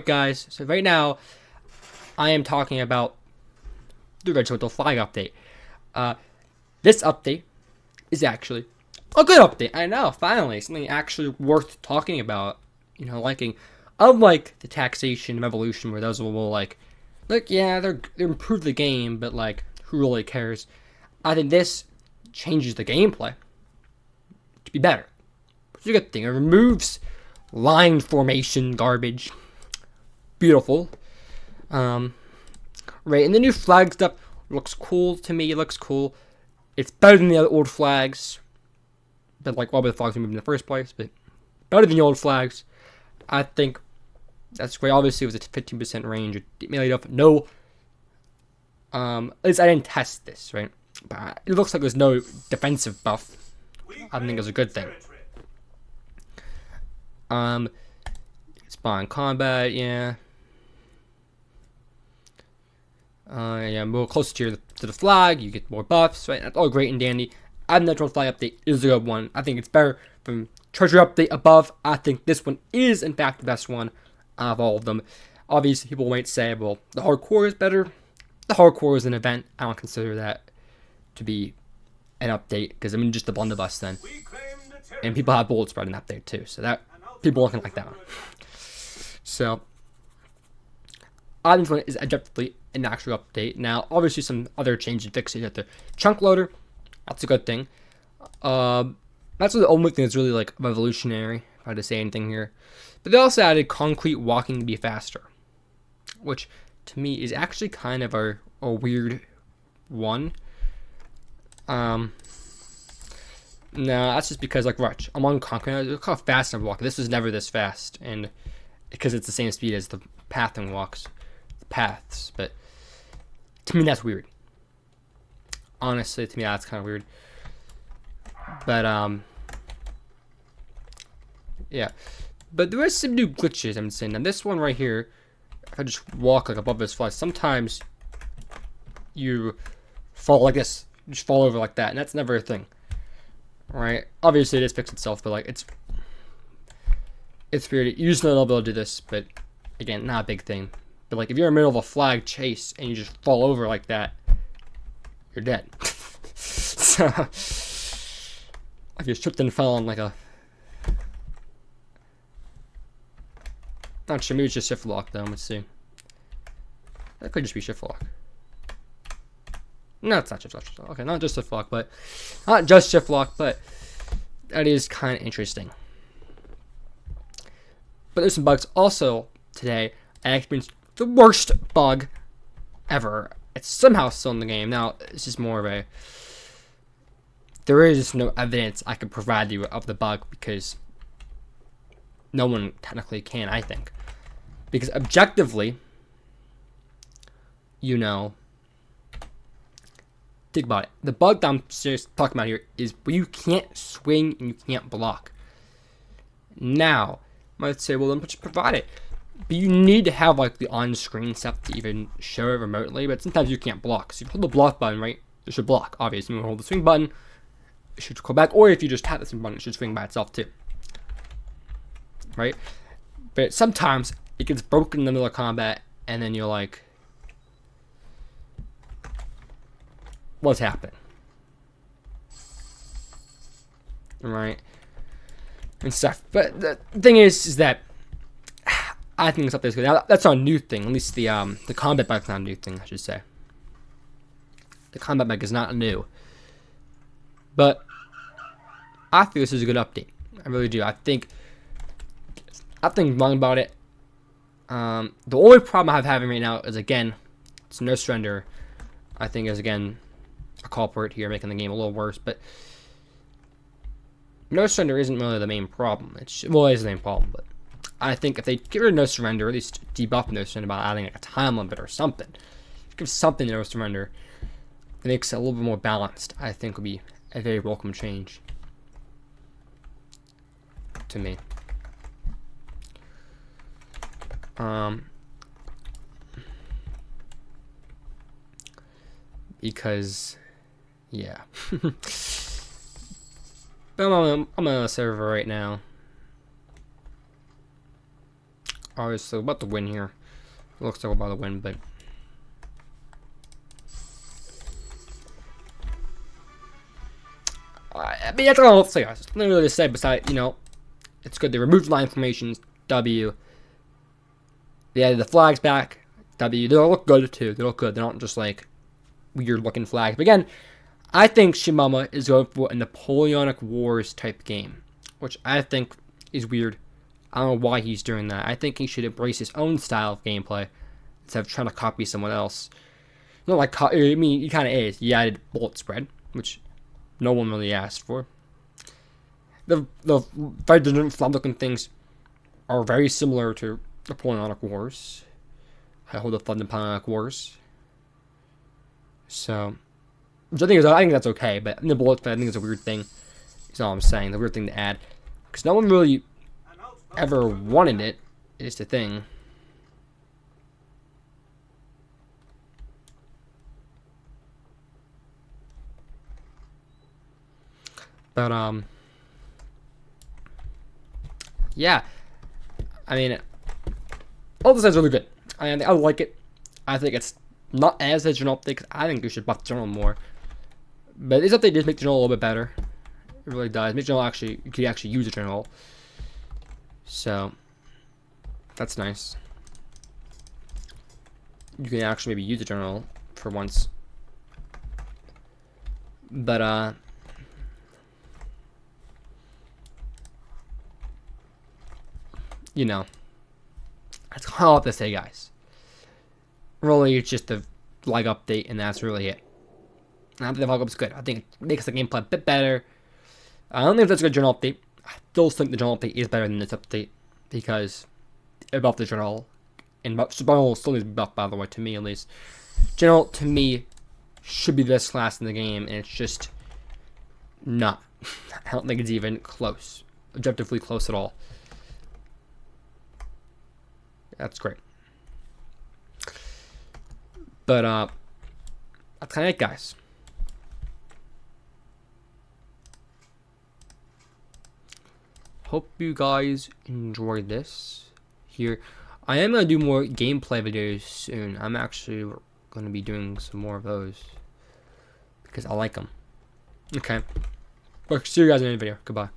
Guys, so right now I am talking about the Regimental Flag update. Uh, this update is actually a good update. I know, finally, something actually worth talking about. Liking, unlike the taxation revolution, where those will yeah, they improve the game, but like, who really cares? I think this changes the gameplay to be better. It's a good thing. It removes line formation garbage. Beautiful. Right, and the new flag stuff looks cool to me. It looks cool. It's better than the other old flags. But like, why were the flags moved in the first place? But better than the old flags. I think that's great. Obviously, it was a 15% range. It made up no. At least I didn't test this, right? But it looks like there's no defensive buff. I think it's a good thing. Spawn combat, yeah. Yeah, more closer to the flag, you get more buffs, right? That's all great and dandy. Natural flag update is a good one. I think it's better from treasure update above. I think this one is, in fact, the best one out of all of them. Obviously, people might say, well, the hardcore is better. The hardcore is an event. I don't consider that to be an update, because I mean, just a blunderbuss then. And people have bullet spread in update too, so that people looking like that one. So, I think this one is objectively an actual update. Now, obviously, some other changes and fixes at the chunk loader. That's a good thing. That's the only thing that's really like revolutionary, if I had to say anything here. But they also added concrete walking to be faster, which to me is actually kind of a weird one. No, that's just because, like, watch, I'm on concrete. Look how fast I'm walking. This was never this fast, and because it's the same speed as the pathing walks, the paths. But to me, that's weird. Honestly, to me, that's kind of weird. But yeah. But there is some new glitches I'm saying. Now, this one right here, if I just walk like above this fly, sometimes you fall like this, you just fall over like that, and that's never a thing. Right? Obviously, it is fixed itself, but like it's weird. You just know they'll be able to do this, but again, not a big thing. But like, if you're in the middle of a flag chase and you just fall over like that, you're dead. So, if you tripped and fell on like a, not sure, maybe it's just shift lock though. Let's see. That could just be shift lock. No, it's not shift lock. Okay, not just shift lock, but not just shift lock, but that is kind of interesting. But there's some bugs also today. I experienced the worst bug ever. It's somehow still in the game. Now, this is more of a, there is no evidence I can provide you of the bug because no one technically can, I think. Because objectively, think about it. The bug that I'm seriously talking about here is where you can't swing and you can't block. Now, I might say, well, then just provide it. But you need to have like the on-screen stuff to even show it remotely. But sometimes you can't block. So you hold the block button, right? It should block. Obviously, when you hold the swing button, it should go back. Or if you just tap the swing button, it should swing by itself too. Right? But sometimes it gets broken in the middle of combat, and then you're like, what's happening? Right? And stuff. But the thing is that I think this update is good. Now, that's not a new thing. At least the combat bug is not a new thing, I should say. The combat bug is not new. But I feel this is a good update. I really do. I think wrong about it. The only problem I'm having right now is, again, it's no surrender. I think is, again, a culprit here, making the game a little worse. But no surrender isn't really the main problem. It is the main problem, but I think if they get rid of no surrender, or at least debuff no surrender by adding like a time limit or something, give something to no surrender, it makes it a little bit more balanced. I think would be a very welcome change to me. Because, yeah. But I'm on a server right now. Alright, so about to win here. It looks like we're about to win, but I mean, that's all I'll say, guys. There's nothing really to say besides, you know, it's good. They removed line formations. W. They added the flags back. W. They look good too. They look good. They're not just like weird looking flags. But again, I think Shimama is going for a Napoleonic Wars type game, which I think is weird. I don't know why he's doing that. I think he should embrace his own style of gameplay instead of trying to copy someone else. Not like, I mean, he kind of is. He added bullet spread, which no one really asked for. The very different flag-looking things are very similar to Napoleonic Wars. I hold the Napoleonic Wars. So, which I think that's okay, but the bullet spread I think is a weird thing. That's all I'm saying. The weird thing to add, because no one really ever wanted it. Is the thing. But yeah, I mean, all this is really good. I like it. I think it's not as a general update. I think you should buff general more. But this update does make general a little bit better. It really does. Make general actually, you could actually use a general. So that's nice. You can actually maybe use a general for once. But you know, that's all I have to say, guys. Really, it's just a flag update, and that's really it. I think the flag update's good. I think it makes the gameplay a bit better. I don't think that's a good general update. I still think the general update is better than this update because it buffed the general, and general still needs to be buffed, by the way, to me at least. General, to me, should be this class in the game, and it's just not. I don't think it's even close, objectively close at all. That's great. But that's kind of it, guys. Hope you guys enjoyed this. Here, I am gonna do more gameplay videos soon. I'm actually gonna be doing some more of those because I like them. Okay. But see you guys in the video. Goodbye.